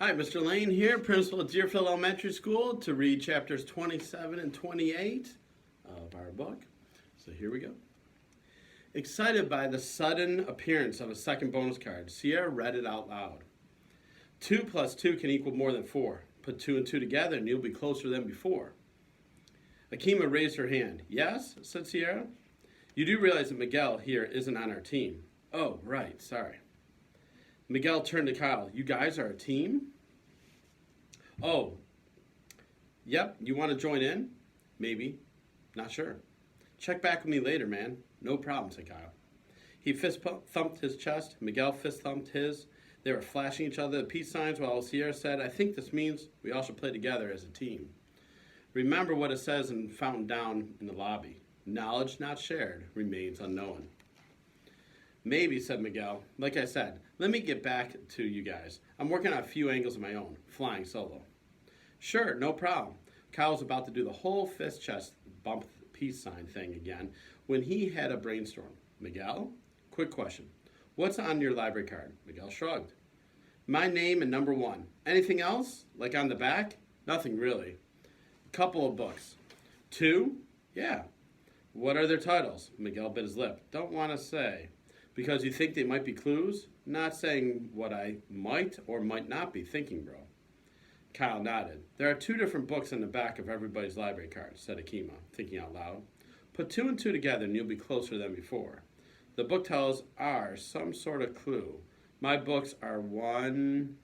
Hi, Mr. Lane here, principal at Deerfield Elementary School, to read chapters 27 and 28 of our book. So here we go. Excited by the sudden appearance of a second bonus card, Sierra read it out loud. 2 plus 2 can equal more than 4. Put 2 and 2 together and you'll be closer than before. Akima raised her hand. Yes, said Sierra. You do realize that Miguel here isn't on our team. Oh, right, sorry. Miguel turned to Kyle. You guys are a team? Oh, yep, you want to join in? Maybe. Not sure. Check back with me later, man. No problem, said Kyle. He fist-thumped his chest. Miguel fist-thumped his. They were flashing each other the peace signs while Sierra said, I think this means we all should play together as a team. Remember what it says in fountain down in the lobby. Knowledge not shared remains unknown. Maybe, said Miguel. Like I said, let me get back to you guys. I'm working on a few angles of my own, flying solo. Sure, no problem. Kyle was about to do the whole fist chest bump peace sign thing again when he had a brainstorm. Miguel, quick question. What's on your library card? Miguel shrugged. My name and number 1. Anything else? Like on the back? Nothing really. Couple of books. 2? Yeah. What are their titles? Miguel bit his lip. Don't want to say. Because you think they might be clues? Not saying what I might or might not be thinking, bro. Kyle nodded. There are 2 different books on the back of everybody's library card, said Akima, thinking out loud. Put 2 and 2 together and you'll be closer than before. The book titles are some sort of clue. My books are one...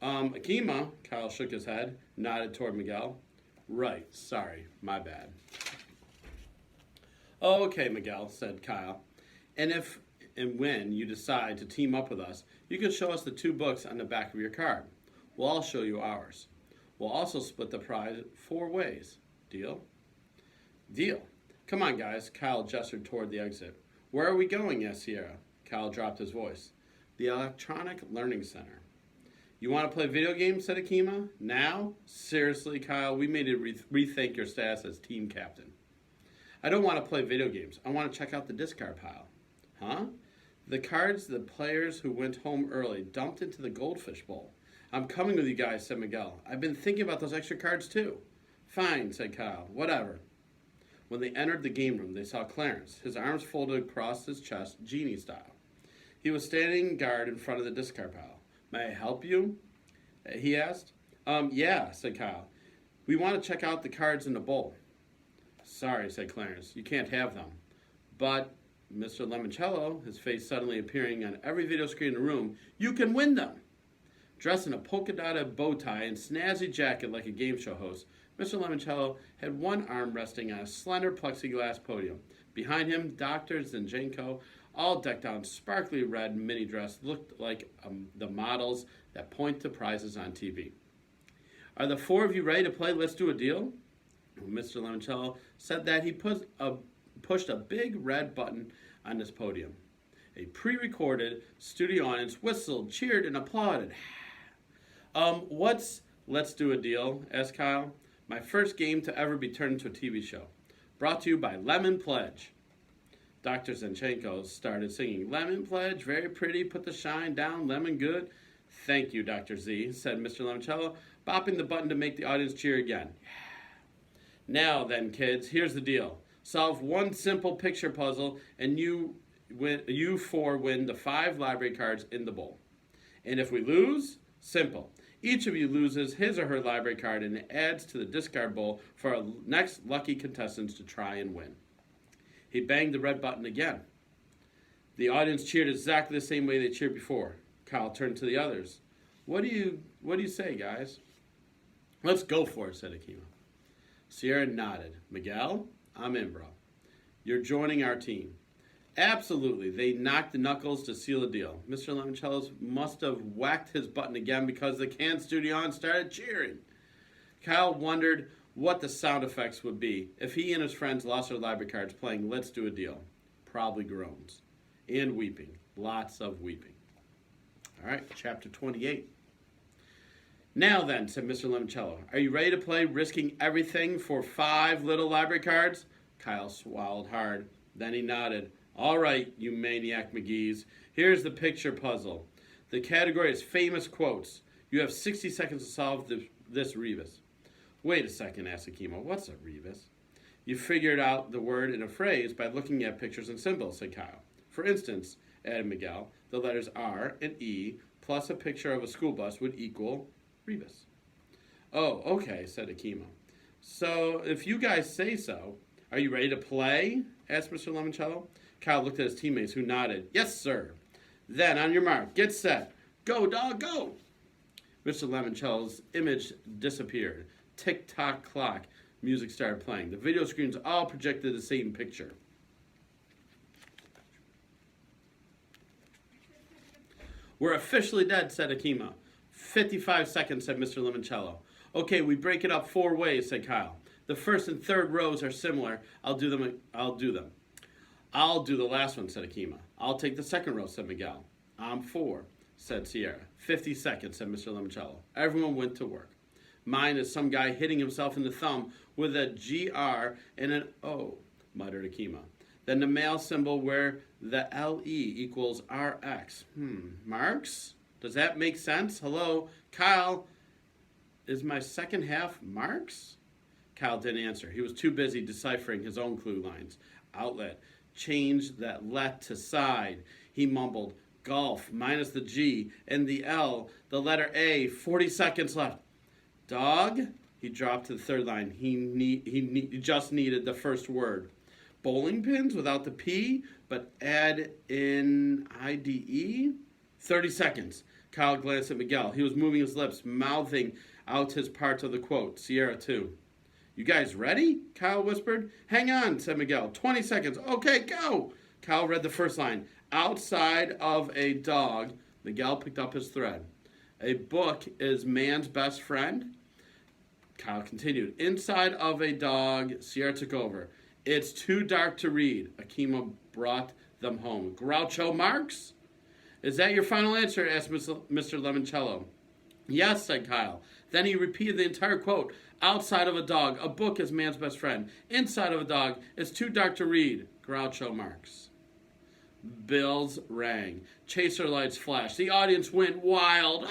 Akima, Kyle shook his head, nodded toward Miguel. Right, sorry, my bad. Okay, Miguel, said Kyle. And if and when you decide to team up with us, you can show us the 2 books on the back of your card. We'll all show you ours. We'll also split the prize 4 ways. Deal? Deal. Come on, guys. Kyle gestured toward the exit. Where are we going? Asked Sierra. Kyle dropped his voice. The Electronic Learning Center. You want to play video games? Said Akima. Now? Seriously, Kyle, we made you rethink your status as team captain. I don't want to play video games. I want to check out the discard pile. Huh? The cards the players who went home early dumped into the goldfish bowl. I'm coming with you guys, said Miguel. I've been thinking about those extra cards too. Fine, said Kyle. Whatever. When they entered the game room, they saw Clarence, his arms folded across his chest, genie style. He was standing guard in front of the discard pile. May I help you? He asked. Yeah, said Kyle. We want to check out the cards in the bowl. Sorry, said Clarence. You can't have them. But, Mr. Lemoncello, his face suddenly appearing on every video screen in the room, you can win them. Dressed in a polka-dotted bow tie and snazzy jacket like a game show host, Mr. Lemoncello had one arm resting on a slender plexiglass podium. Behind him, Dr. Zinchenko, all decked out in sparkly red mini dress, looked like the models that point to prizes on TV. Are the 4 of you ready to play Let's Do a Deal? Mr. Lemoncello said that he pushed a big red button on his podium. A pre-recorded studio audience whistled, cheered, and applauded. What's Let's Do a Deal? Asked Kyle. My first game to ever be turned into a TV show. Brought to you by Lemon Pledge. Dr. Zinchenko started singing, Lemon Pledge, very pretty, put the shine down, lemon good. Thank you, Dr. Z, said Mr. Lemoncello, bopping the button to make the audience cheer again. Now then, kids, here's the deal. Solve one simple picture puzzle, and you 4 win the 5 library cards in the bowl. And if we lose, simple. Each of you loses his or her library card and it adds to the discard bowl for our next lucky contestants to try and win. He banged the red button again. The audience cheered exactly the same way they cheered before. Kyle turned to the others. What do you say, guys? Let's go for it, said Akima. Sierra nodded. Miguel, I'm in, bro. You're joining our team. Absolutely. They knocked the knuckles to seal the deal. Mr. Lemoncello must have whacked his button again because the Can Studio started cheering. Kyle wondered what the sound effects would be if he and his friends lost their library cards playing Let's Do a Deal. Probably groans. And weeping. Lots of weeping. All right, chapter 28. Now then, said Mr. Lemoncello, are you ready to play risking everything for 5 little library cards? Kyle swallowed hard. Then he nodded. All right, you maniac McGee's. Here's the picture puzzle. The category is famous quotes. You have 60 seconds to solve this rebus. Wait a second, asked Akima. What's a rebus? You figured out the word in a phrase by looking at pictures and symbols, said Kyle. For instance, added Miguel, the letters R and E plus a picture of a school bus would equal rebus. Oh, okay, said Akima. So, if you guys say so, are you ready to play? Asked Mr. Lemoncello. Kyle looked at his teammates, who nodded. Yes, sir. Then, on your mark, get set. Go, dog, go! Mr. Lemoncello's image disappeared. Tick-tock clock. Music started playing. The video screens all projected the same picture. We're officially dead, said Akima. 55 seconds, said Mr. Lemoncello. Okay, we break it up 4 ways, said Kyle. The first and third rows are similar. I'll do them. I'll do the last one, said Akima. I'll take the second row, said Miguel. I'm 4, said Sierra. 50 seconds, said Mr. Lemoncello. Everyone went to work. Mine is some guy hitting himself in the thumb with a GR and an O, muttered Akima. Then the male symbol where the LE equals RX. Marks? Does that make sense? Hello? Kyle, is my second half Marks? Kyle didn't answer. He was too busy deciphering his own clue lines. Outlet. Change that let to side. He mumbled. Golf minus the G and the L. The letter A. 40 seconds left. Dog? He dropped to the third line. He just needed the first word. Bowling pins without the P, but add in IDE? 30 seconds. Kyle glanced at Miguel. He was moving his lips, mouthing out his parts of the quote. Sierra, too. You guys ready? Kyle whispered. Hang on, said Miguel. 20 seconds. Okay, go. Kyle read the first line. Outside of a dog. Miguel picked up his thread. A book is man's best friend. Kyle continued. Inside of a dog. Sierra took over. It's too dark to read. Akima brought them home. Groucho Marx? Is that your final answer? Asked Mr. Lemoncello. Yes, said Kyle. Then he repeated the entire quote. Outside of a dog, a book is man's best friend. Inside of a dog, it's too dark to read. Groucho Marx. Bells rang. Chaser lights flashed. The audience went wild.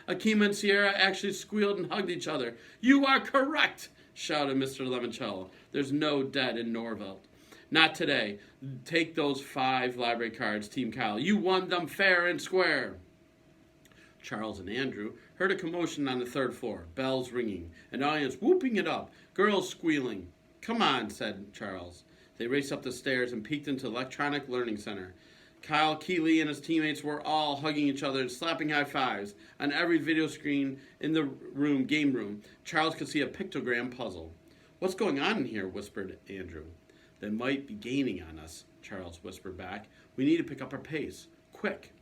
Akima and Sierra actually squealed and hugged each other. You are correct, shouted Mr. Lemoncello. There's no dead in Norville. Not today. Take those 5 library cards, Team Kyle. You won them fair and square. Charles and Andrew heard a commotion on the 3rd floor. Bells ringing. An audience whooping it up. Girls squealing. Come on, said Charles. They raced up the stairs and peeked into the Electronic Learning Center. Kyle, Keeley, and his teammates were all hugging each other and slapping high fives. On every video screen in the game room, Charles could see a pictogram puzzle. What's going on in here? Whispered Andrew. They might be gaining on us, Charles whispered back. We need to pick up our pace. Quick.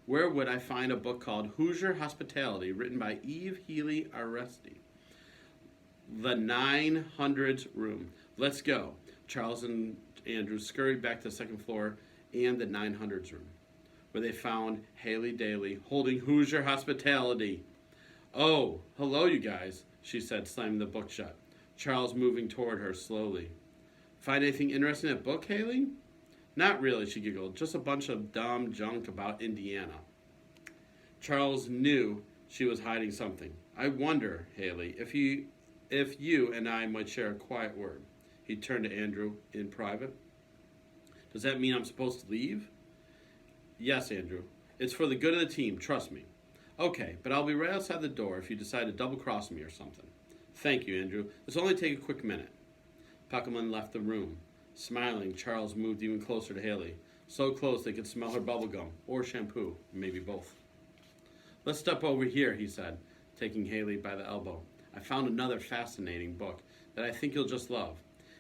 Where would I find a book called Hoosier Hospitality, written by Eve Healy Aresti? The 900s room. Let's go. Charles and Andrew scurried back to the 2nd floor and the 900s room, where they found Haley Daly holding Hoosier Hospitality. Oh, hello, you guys, she said, slamming the book shut. Charles moving toward her slowly. Find anything interesting in that book, Haley? Not really, she giggled. Just a bunch of dumb junk about Indiana. Charles knew she was hiding something. I wonder, Haley, if you and I might share a quiet word. He turned to Andrew in private. Does that mean I'm supposed to leave? Yes, Andrew. It's for the good of the team, trust me. Okay, but I'll be right outside the door if you decide to double-cross me or something. Thank you, Andrew. This'll only take a quick minute. Puckelman left the room. Smiling, Charles moved even closer to Haley. So close they could smell her bubblegum, or shampoo, maybe both. Let's step over here, he said, taking Haley by the elbow. I found another fascinating book that I think you'll just love.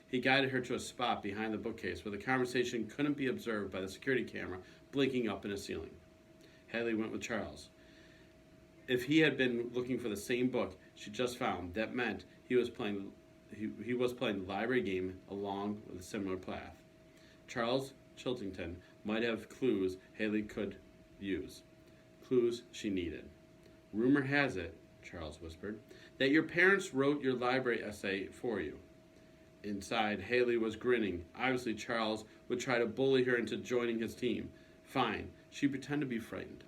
He guided her to a spot behind the bookcase where the conversation couldn't be observed by the security camera blinking up in the ceiling. Haley went with Charles. If he had been looking for the same book she just found, that meant he was playing the library game along with a similar path. Charles Chiltington might have clues Haley could use. Clues she needed. Rumor has it, Charles whispered, that your parents wrote your library essay for you. Inside, Haley was grinning. Obviously, Charles would try to bully her into joining his team. Fine. She pretended to be frightened.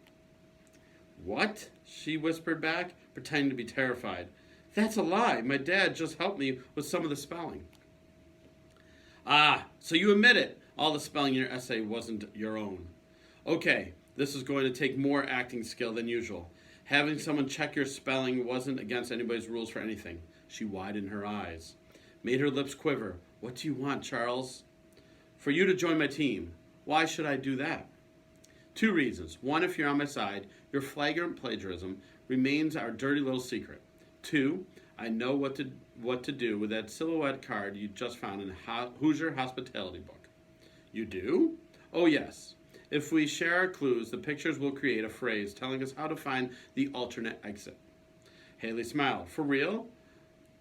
What? She whispered back, pretending to be terrified. That's a lie. My dad just helped me with some of the spelling. Ah, so you admit it. All the spelling in your essay wasn't your own. Okay, this is going to take more acting skill than usual. Having someone check your spelling wasn't against anybody's rules for anything. She widened her eyes, made her lips quiver. What do you want, Charles? For you to join my team. Why should I do that? 2 reasons. 1, if you're on my side, your flagrant plagiarism remains our dirty little secret. 2, I know what to do with that silhouette card you just found in the Hoosier Hospitality book. You do? Oh, yes. If we share our clues, the pictures will create a phrase telling us how to find the alternate exit. Haley smiled. For real?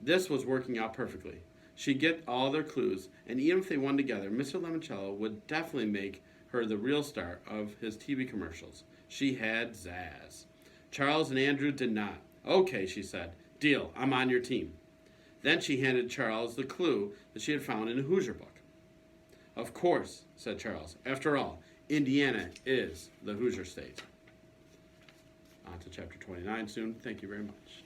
This was working out perfectly. She'd get all their clues, and even if they won together, Mr. Lemoncello would definitely make her the real star of his TV commercials. She had zazz. Charles and Andrew did not. Okay, she said. Deal. I'm on your team. Then she handed Charles the clue that she had found in a Hoosier book. Of course, said Charles. After all, Indiana is the Hoosier state. On to chapter 29 soon. Thank you very much.